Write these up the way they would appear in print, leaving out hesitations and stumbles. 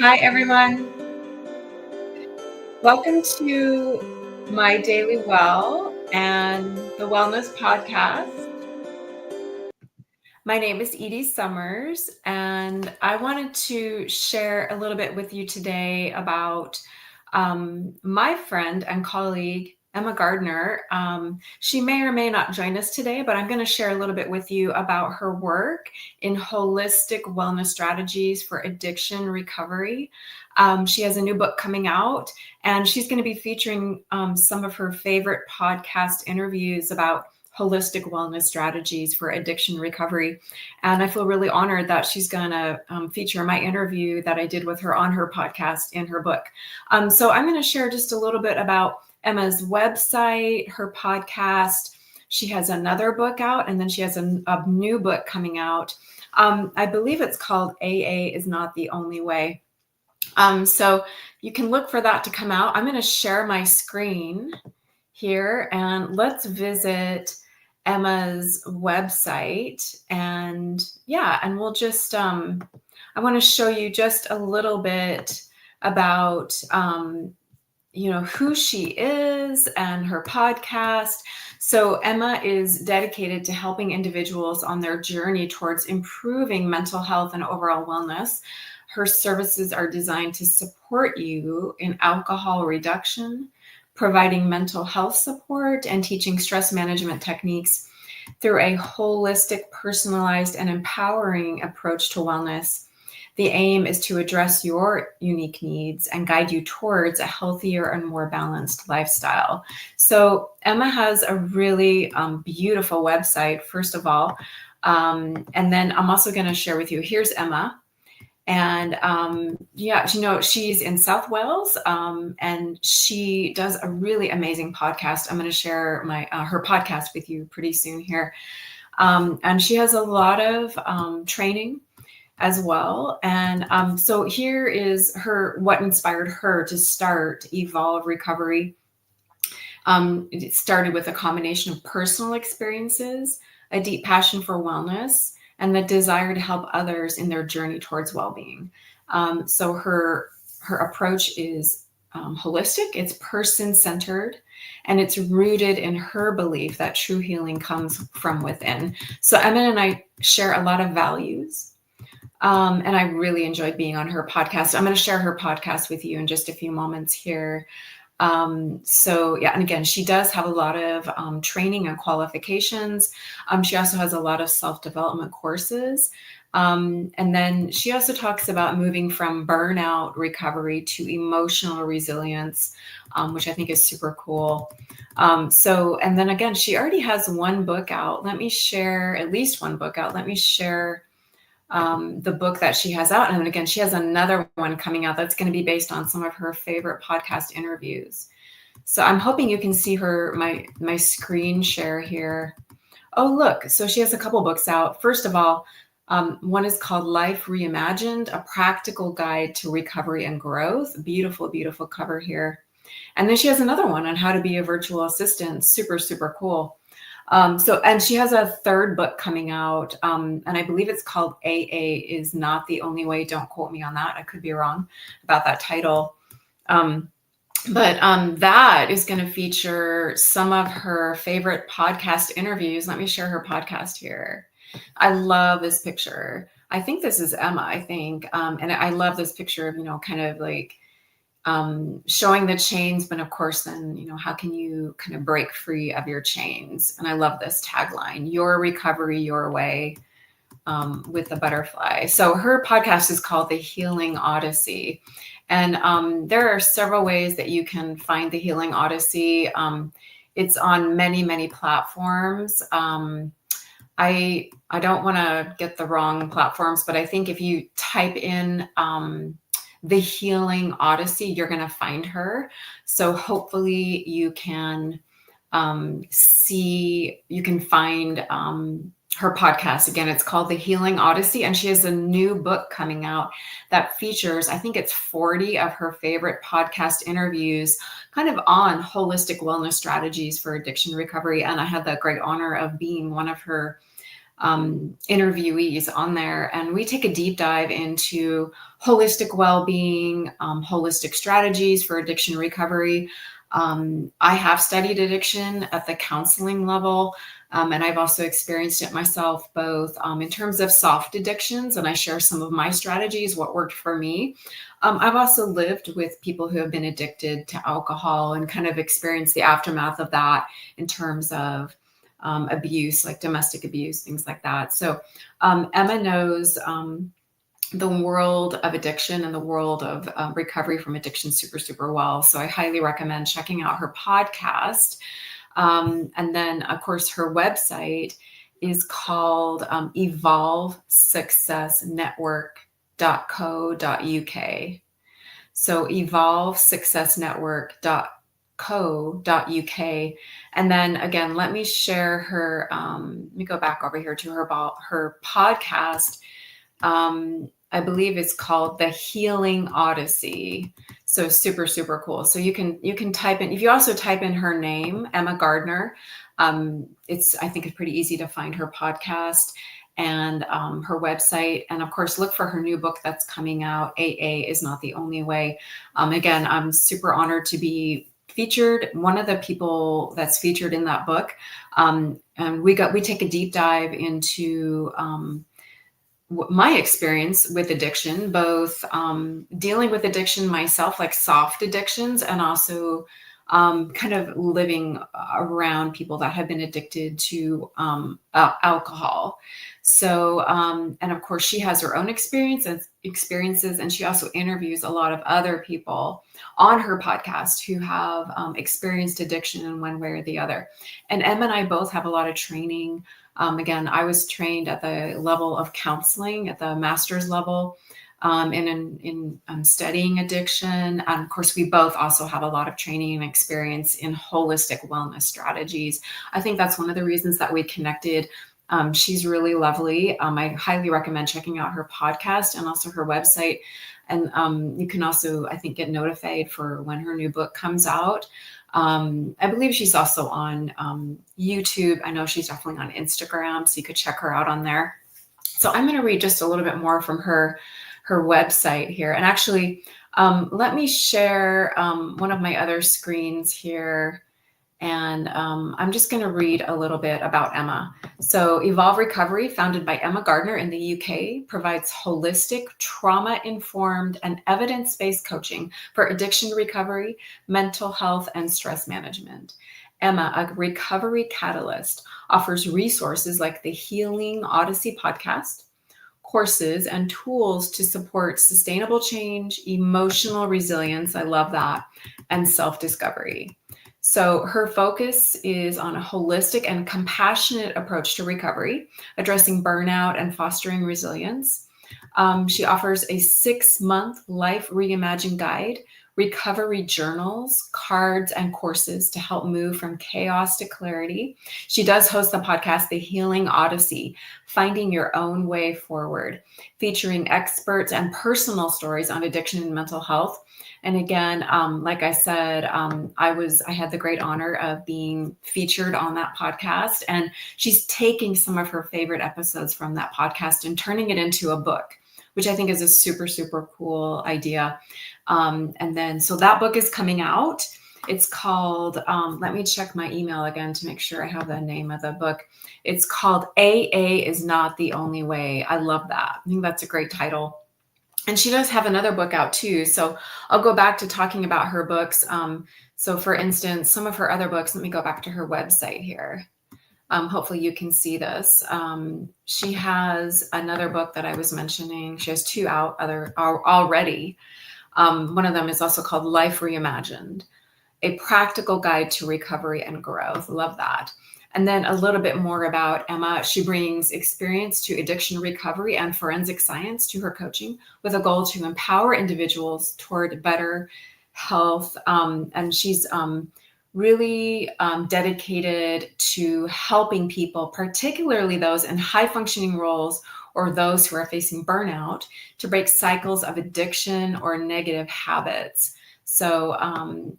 Hi, everyone. Welcome to My Daily Well and the Wellness Podcast. My name is Edie Summers, and I wanted to share a little bit with you today about my friend and colleague, Emma Gardner. She may or may not join us today, but I'm going to share a little bit with you about her work in holistic wellness strategies for addiction recovery. She has a new book coming out, and she's going to be featuring some of her favorite podcast interviews about holistic wellness strategies for addiction recovery. And I feel really honored that she's going to feature my interview that I did with her on her podcast in her book. So I'm going to share just a little bit about Emma's website, her podcast. She has another book out, and then she has a new book coming out. I believe it's called AA is Not the Only Way. So you can look for that to come out. I'm going to share my screen here, and let's visit Emma's website. And we'll just, I want to show you just a little bit about, who she is and her podcast. So Emma is dedicated to helping individuals on their journey towards improving mental health and overall wellness. Her services are designed to support you in alcohol reduction, providing mental health support, and teaching stress management techniques through a holistic, personalized, and empowering approach to wellness. The aim is to address your unique needs and guide you towards a healthier and more balanced lifestyle. So Emma has a really beautiful website, first of all. And then I'm also going to share with you, here's Emma. And she's in South Wales, and she does a really amazing podcast. I'm going to share her podcast with you pretty soon here. And she has a lot of training as well. And so here is what inspired her to start Evolve Recovery. It started with a combination of personal experiences, a deep passion for wellness, and the desire to help others in their journey towards well-being. So her approach is holistic, it's person-centered, and it's rooted in her belief that true healing comes from within. So Emma and I share a lot of values, and I really enjoyed being on her podcast. I'm going to share her podcast with you in just a few moments here. And again, she does have a lot of training and qualifications. She also has a lot of self-development courses. And then she also talks about moving from burnout recovery to emotional resilience, which I think is super cool. And then again, she already has one book out. Let me share at least one book out. Let me share the book that she has out. And again, she has another one coming out that's going to be based on some of her favorite podcast interviews. So I'm hoping you can see my screen share here. Oh, look. So she has a couple books out. First of all, one is called Life Reimagined, A Practical Guide to Recovery and Growth. Beautiful, beautiful cover here. And then she has another one on how to be a virtual assistant. Super, super cool. And she has a third book coming out, and I believe it's called AA is Not the Only Way. Don't quote me on that. I could be wrong about that title. But that is going to feature some of her favorite podcast interviews. Let me share her podcast here. I love this picture. I think this is Emma, and I love this picture of, kind of like showing the chains, but of course, then, how can you kind of break free of your chains? And I love this tagline, your recovery, your way, with the butterfly. So her podcast is called The Healing Odyssey. And there are several ways that you can find The Healing Odyssey. It's on many, many platforms. I don't want to get the wrong platforms, but I think if you type in The Healing Odyssey, you're going to find her. So hopefully you can find her podcast. Again, it's called The Healing Odyssey, and she has a new book coming out that features, I think it's 40 of her favorite podcast interviews kind of on holistic wellness strategies for addiction recovery. And I had the great honor of being one of her interviewees on there, and we take a deep dive into holistic well-being, holistic strategies for addiction recovery. I have studied addiction at the counseling level, and I've also experienced it myself, both in terms of soft addictions, and I share some of my strategies, what worked for me. I've also lived with people who have been addicted to alcohol and kind of experienced the aftermath of that in terms of abuse, like domestic abuse, things like that. So Emma knows the world of addiction and the world of recovery from addiction super, super well. So I highly recommend checking out her podcast. And then, of course, her website is called evolvesuccessnetwork.co.uk. So evolvesuccessnetwork.co.uk. And then again, let me share her, let me go back over here to her podcast. I believe it's called The Healing Odyssey. So super, super cool. So you can type in, if you also type in her name, Emma Gardner, I think it's pretty easy to find her podcast and her website. And of course, look for her new book that's coming out, AA is Not the Only Way. Again, I'm super honored to be featured, one of the people that's featured in that book. And we take a deep dive into my experience with addiction, both dealing with addiction myself, like soft addictions, and also kind of living around people that have been addicted to alcohol. So, and of course, she has her own experiences, and she also interviews a lot of other people on her podcast who have experienced addiction in one way or the other. And Emma and I both have a lot of training. Again, I was trained at the level of counseling at the master's level, in studying addiction. And of course, we both also have a lot of training and experience in holistic wellness strategies. I think that's one of the reasons that we connected. She's really lovely. I highly recommend checking out her podcast and also her website. And you can also, I think, get notified for when her new book comes out. I believe she's also on YouTube. I know she's definitely on Instagram, so you could check her out on there. So I'm going to read just a little bit more from her website here. And actually, let me share one of my other screens here. And I'm just going to read a little bit about Emma. So Evolve Recovery, founded by Emma Gardner in the UK, provides holistic, trauma-informed, and evidence-based coaching for addiction recovery, mental health, and stress management. Emma, a recovery catalyst, offers resources like the Healing Odyssey podcast, courses, and tools to support sustainable change, emotional resilience, I love that, and self-discovery. So her focus is on a holistic and compassionate approach to recovery, addressing burnout and fostering resilience. She offers a 6-month life reimagined guide, recovery journals, cards, and courses to help move from chaos to clarity. She does host the podcast, The Healing Odyssey, Finding Your Own Way Forward, featuring experts and personal stories on addiction and mental health. And again, like I said, I had the great honor of being featured on that podcast, and she's taking some of her favorite episodes from that podcast and turning it into a book, which I think is a super, super cool idea. And then, so that book is coming out. It's called, let me check my email again to make sure I have the name of the book. It's called AA is Not the Only Way. I love that. I think that's a great title. And she does have another book out too. So I'll go back to talking about her books. So for instance, some of her other books, let me go back to her website here. Hopefully you can see this. She has another book that I was mentioning. She has 2 out already. One of them is also called Life Reimagined, a practical guide to recovery and growth. Love that. And then a little bit more about Emma. She brings experience to addiction recovery and forensic science to her coaching with a goal to empower individuals toward better health. And she's really dedicated to helping people, particularly those in high functioning roles or those who are facing burnout, to break cycles of addiction or negative habits. So,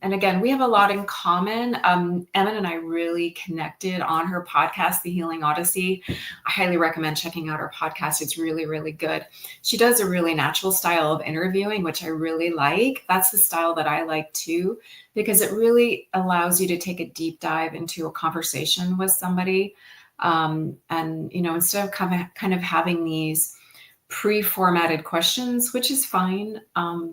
and again, we have a lot in common. Emmett and I really connected on her podcast, The Healing Odyssey. I highly recommend checking out her podcast. It's really, really good. She does a really natural style of interviewing, which I really like. That's the style that I like too, because it really allows you to take a deep dive into a conversation with somebody. And, instead of kind of having these pre-formatted questions, which is fine.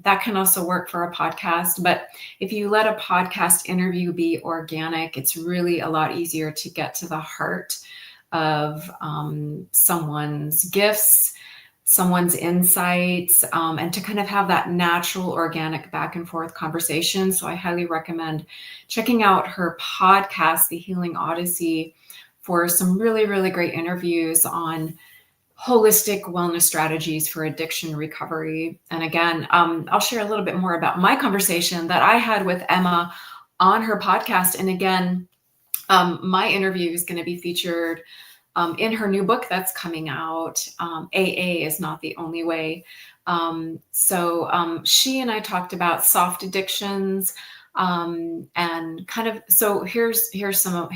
That can also work for a podcast. But if you let a podcast interview be organic, it's really a lot easier to get to the heart of someone's gifts, someone's insights, and to kind of have that natural, organic back and forth conversation. So I highly recommend checking out her podcast, The Healing Odyssey, for some really, really great interviews on holistic wellness strategies for addiction recovery. And again, I'll share a little bit more about my conversation that I had with Emma on her podcast. And again, my interview is going to be featured in her new book that's coming out. AA is Not the Only Way. So she and I talked about soft addictions, and kind of, so here are some of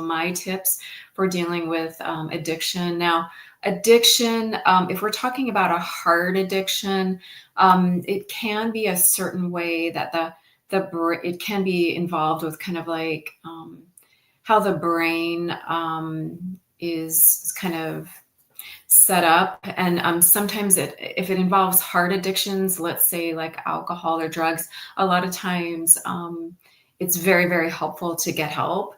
my tips for dealing with addiction. Now, addiction, if we're talking about a hard addiction, it can be a certain way that it can be involved with kind of like how the brain is kind of set up. And sometimes if it involves hard addictions, let's say like alcohol or drugs, a lot of times it's very, very helpful to get help.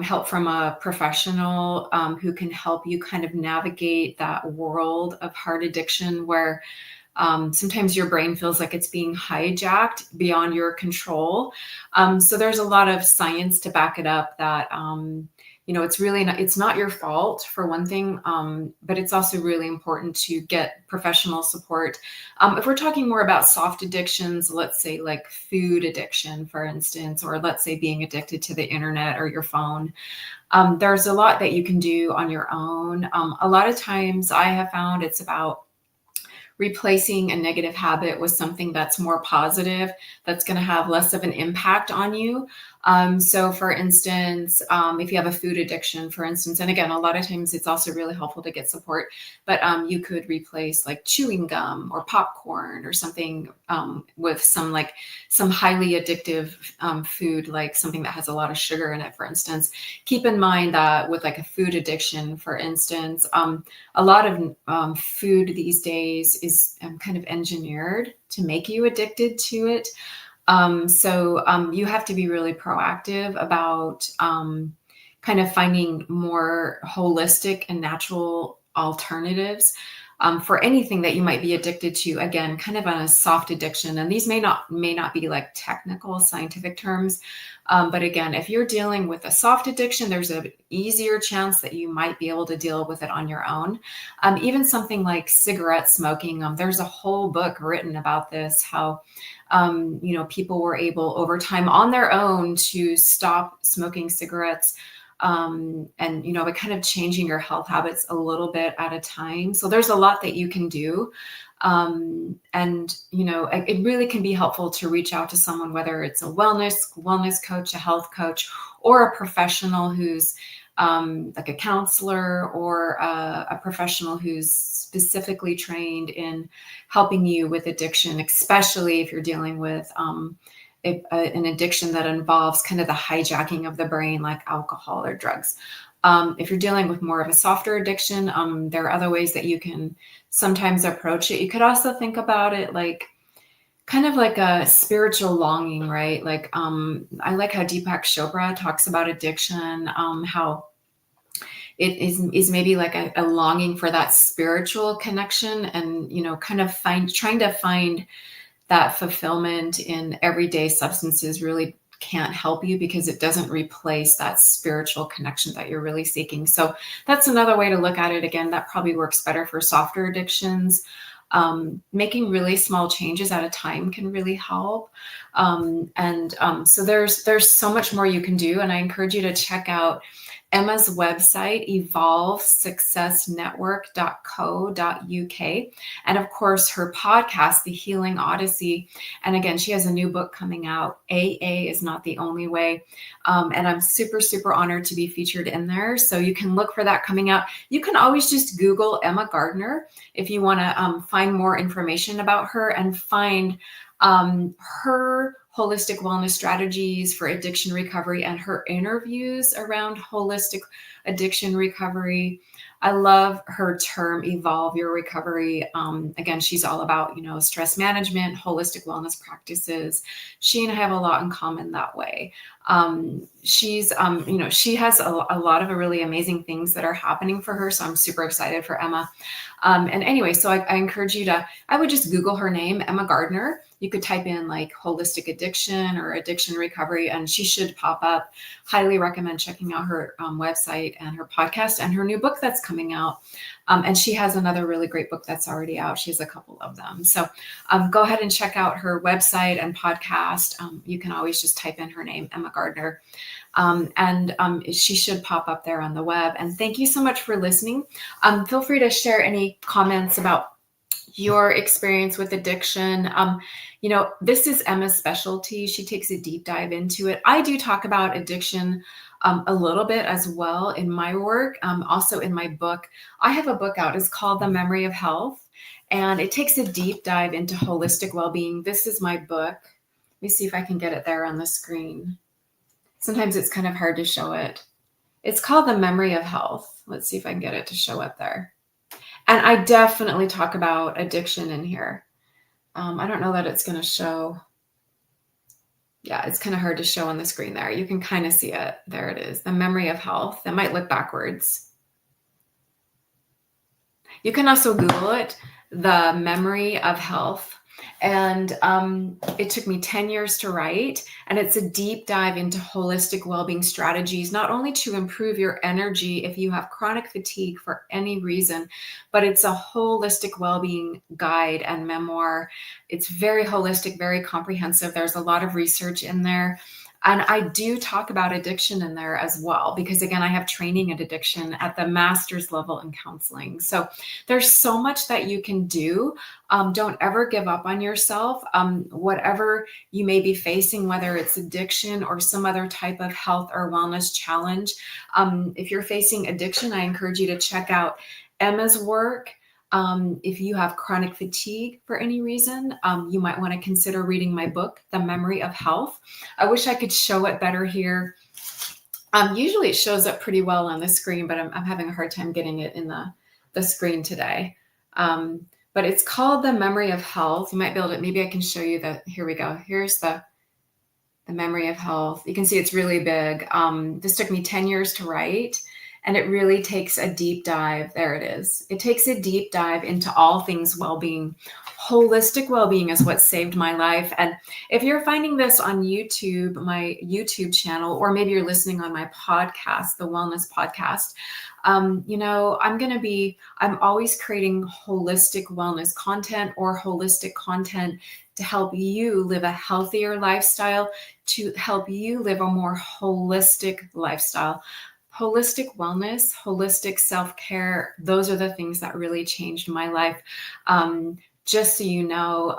Help from a professional who can help you kind of navigate that world of hard addiction where sometimes your brain feels like it's being hijacked beyond your control. So there's a lot of science to back it up that, it's really not, it's not your fault for one thing, but it's also really important to get professional support. If we're talking more about soft addictions, let's say like food addiction, for instance, or let's say being addicted to the internet or your phone, there's a lot that you can do on your own. A lot of times I have found it's about replacing a negative habit with something that's more positive, that's going to have less of an impact on you. So for instance, if you have a food addiction, for instance, and again, a lot of times it's also really helpful to get support, but you could replace like chewing gum or popcorn or something with some highly addictive food, like something that has a lot of sugar in it, for instance. Keep in mind that with like a food addiction, for instance, a lot of food these days is kind of engineered to make you addicted to it. So you have to be really proactive about kind of finding more holistic and natural alternatives for anything that you might be addicted to. Again, kind of on a soft addiction, and these may not be like technical scientific terms, but again, if you're dealing with a soft addiction, there's an easier chance that you might be able to deal with it on your own. Even something like cigarette smoking, there's a whole book written about this, how people were able over time on their own to stop smoking cigarettes. And, by kind of changing your health habits a little bit at a time. So there's a lot that you can do. It really can be helpful to reach out to someone, whether it's a wellness coach, a health coach, or a professional who's like a counselor or a professional who's specifically trained in helping you with addiction, especially if you're dealing with an addiction that involves kind of the hijacking of the brain, like alcohol or drugs. If you're dealing with more of a softer addiction, there are other ways that you can sometimes approach it. You could also think about it like kind of like a spiritual longing, right? Like I like how Deepak Chopra talks about addiction, how it is maybe like a longing for that spiritual connection, and kind of trying to find that fulfillment in everyday substances really can't help you because it doesn't replace that spiritual connection that you're really seeking. So that's another way to look at it. Again, that probably works better for softer addictions. Making really small changes at a time can really help. So there's so much more you can do. And I encourage you to check out Emma's website, evolvesuccessnetwork.co.uk. And of course, her podcast, The Healing Odyssey. And again, she has a new book coming out, AA is Not the Only Way. And I'm super, super honored to be featured in there. So you can look for that coming out. You can always just Google Emma Gardner if you want to find more information about her and find her holistic wellness strategies for addiction recovery and her interviews around holistic addiction recovery. I love her term, evolve your recovery. Again, she's all about, stress management, holistic wellness practices. She and I have a lot in common that way. She has a lot of really amazing things that are happening for her. So I'm super excited for Emma. And anyway, so I encourage you I would just Google her name, Emma Gardner. You could type in like holistic addiction or addiction recovery, and she should pop up. Highly recommend checking out her website and her podcast and her new book that's coming out. And she has another really great book that's already out. She has a couple of them. So go ahead and check out her website and podcast. You can always just type in her name, Emma Gardner. And she should pop up there on the web. And thank you so much for listening. Feel free to share any comments about your experience with addiction. This is Emma's specialty. She takes a deep dive into it. I do talk about addiction a little bit as well in my work, also in my book. I have a book out. It's called The Memory of Health, and it takes a deep dive into holistic well-being. This is my book. Let me see if I can get it there on the screen. Sometimes it's kind of hard to show it. It's called The Memory of Health. Let's see if I can get it to show up there. And I definitely talk about addiction in here. I don't know that it's going to show. Yeah, it's kind of hard to show on the screen there. You can kind of see it. There it is. The Memory of Health. That might look backwards. You can also Google it, The Memory of Health. And it took me 10 years to write. And it's a deep dive into holistic well-being strategies, not only to improve your energy if you have chronic fatigue for any reason, but it's a holistic well-being guide and memoir. It's very holistic, very comprehensive. There's a lot of research in there. And I do talk about addiction in there as well, because again, I have training in addiction at the master's level in counseling. So there's so much that you can do. Don't ever give up on yourself. Whatever you may be facing, whether it's addiction or some other type of health or wellness challenge. If you're facing addiction, I encourage you to check out Emma's work. If you have chronic fatigue for any reason, you might want to consider reading my book, The Memory of Health. I wish I could show it better here. Usually it shows up pretty well on the screen, but I'm having a hard time getting it in the screen today. But it's called The Memory of Health. You might be able to, maybe I can show you here we go. Here's the Memory of Health. You can see it's really big. This took me 10 years to write. And it really takes a deep dive. There it is. It takes a deep dive into all things well-being. Holistic well-being is what saved my life. And if you're finding this on YouTube, my YouTube channel, or maybe you're listening on my podcast, the Wellness Podcast, I'm always creating holistic wellness content or holistic content to help you live a healthier lifestyle, to help you live a more holistic lifestyle. Holistic wellness, holistic self-care, those are the things that really changed my life. Just so you know,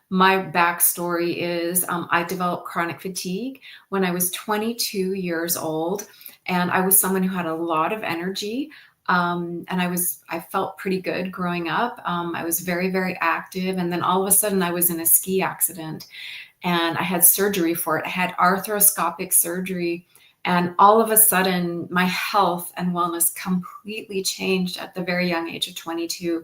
my backstory is I developed chronic fatigue when I was 22 years old, and I was someone who had a lot of energy. And I felt pretty good growing up. I was very, very active. And then all of a sudden I was in a ski accident and I had surgery for it. I had arthroscopic surgery. And all of a sudden, my health and wellness completely changed at the very young age of 22.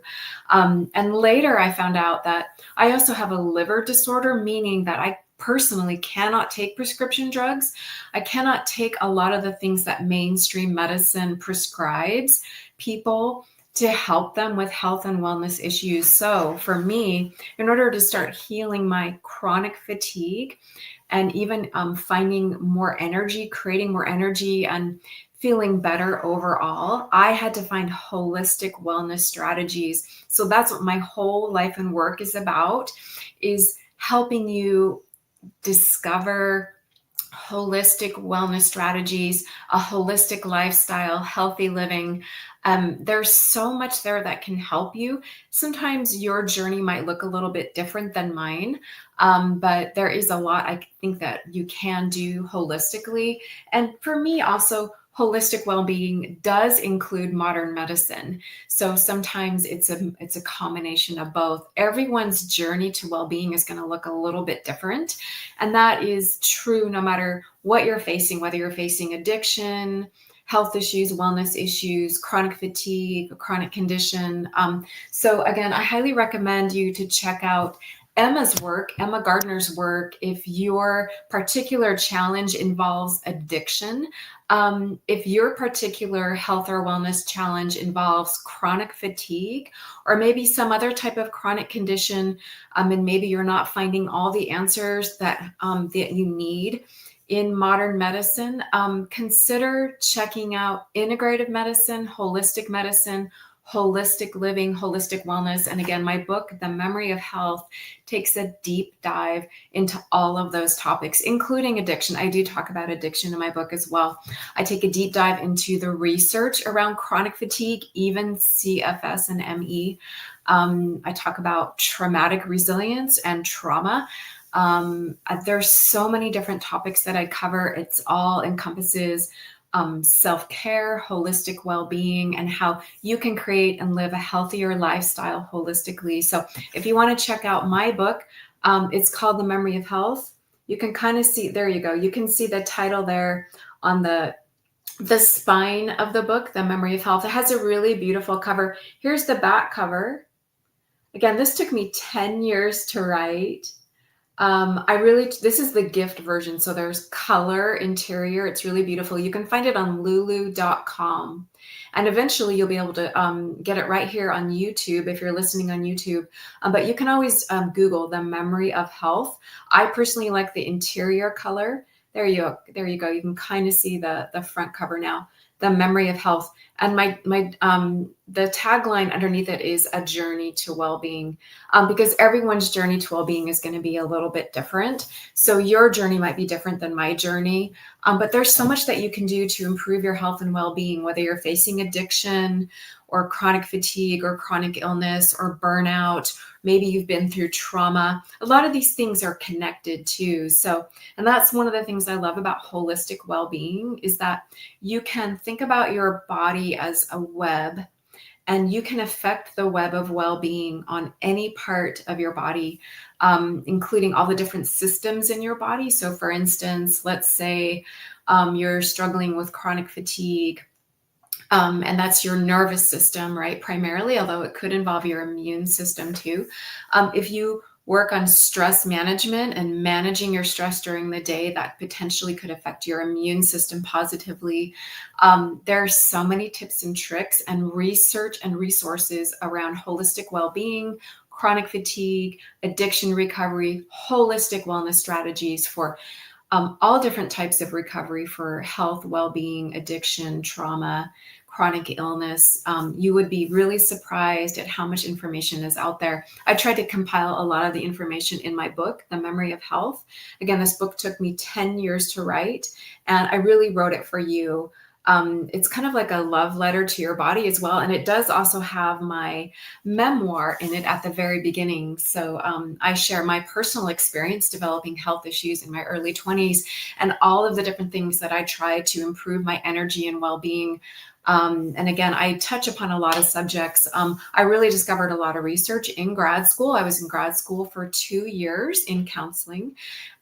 And later, I found out that I also have a liver disorder, meaning that I personally cannot take prescription drugs. I cannot take a lot of the things that mainstream medicine prescribes people to help them with health and wellness issues. So for me, in order to start healing my chronic fatigue, and even finding more energy, creating more energy, and feeling better overall, I had to find holistic wellness strategies. So that's what my whole life and work is about, is helping you discover holistic wellness strategies, a holistic lifestyle, healthy living. There's so much there that can help you. Sometimes your journey might look a little bit different than mine, but there is a lot I think that you can do holistically. And for me, also, holistic well-being does include modern medicine. So sometimes it's a combination of both. Everyone's journey to well-being is going to look a little bit different, and that is true no matter what you're facing, whether you're facing addiction, health issues, wellness issues, chronic fatigue, chronic condition. So again, I highly recommend you to check out Emma's work, Emma Gardner's work, if your particular challenge involves addiction. If your particular health or wellness challenge involves chronic fatigue, or maybe some other type of chronic condition, and maybe you're not finding all the answers that you need in modern medicine, consider checking out integrative medicine, holistic living, holistic wellness. And again, my book, The Memory of Health, takes a deep dive into all of those topics, including addiction. I do talk about addiction in my book as well. I take a deep dive into the research around chronic fatigue, even CFS and ME. I talk about traumatic resilience and trauma. There's so many different topics that I cover. It's all encompasses self-care, holistic well-being, and how you can create and live a healthier lifestyle holistically. So if you want to check out my book, it's called The Memory of Health. You can kind of see, there you go. You can see the title there on the spine of the book, The Memory of Health. It has a really beautiful cover. Here's the back cover. Again, this took me 10 years to write. This is the gift version. So there's color interior. It's really beautiful. You can find it on lulu.com. And eventually you'll be able to get it right here on YouTube if you're listening on YouTube. But you can always Google The Memory of Health. I personally like the interior color. There you go. There you go. You can kind of see the front cover now. The Memory of Health. And the tagline underneath it is a journey to well-being, because everyone's journey to well-being is going to be a little bit different. So your journey might be different than my journey, but there's so much that you can do to improve your health and well-being, whether you're facing addiction or chronic fatigue or chronic illness or burnout. Maybe you've been through trauma. A lot of these things are connected too. So, and that's one of the things I love about holistic well-being, is that you can think about your body as a web, and you can affect the web of well-being on any part of your body, including all the different systems in your body. So for instance, let's say you're struggling with chronic fatigue, and that's your nervous system, right? Primarily, although it could involve your immune system too. If you work on stress management and managing your stress during the day, that potentially could affect your immune system positively. There are so many tips and tricks and research and resources around holistic well-being, chronic fatigue, addiction recovery, holistic wellness strategies for all different types of recovery for health, well-being, addiction, trauma, chronic illness. You would be really surprised at how much information is out there. I tried to compile a lot of the information in my book, The Memory of Health. Again, this book took me 10 years to write, and I really wrote it for you. It's kind of like a love letter to your body as well. And it does also have my memoir in it at the very beginning. So I share my personal experience developing health issues in my early 20s and all of the different things that I tried to improve my energy and well-being. And again, I touch upon a lot of subjects. I really discovered a lot of research in grad school. I was in grad school for 2 years in counseling.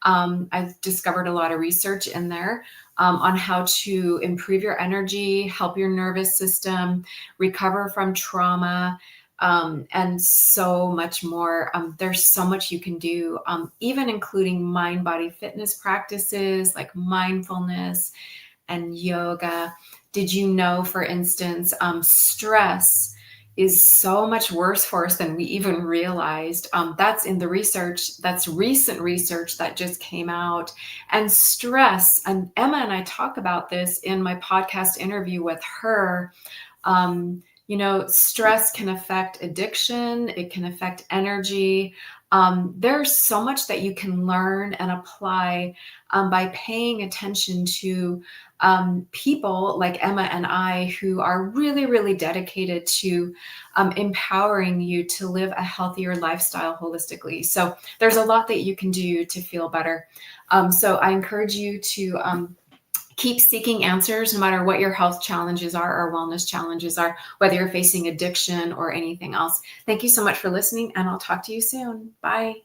I discovered a lot of research in there on how to improve your energy, help your nervous system, recover from trauma, and so much more. There's so much you can do, even including mind-body fitness practices like mindfulness and yoga. Did you know, for instance, stress is so much worse for us than we even realized? That's in the research, that's recent research that just came out. And stress, and Emma and I talk about this in my podcast interview with her. Stress can affect addiction, it can affect energy. There's so much that you can learn and apply by paying attention to people like Emma and I who are really, really dedicated to empowering you to live a healthier lifestyle holistically. So there's a lot that you can do to feel better. So I encourage you to keep seeking answers no matter what your health challenges are or wellness challenges are, whether you're facing addiction or anything else. Thank you so much for listening, and I'll talk to you soon. Bye.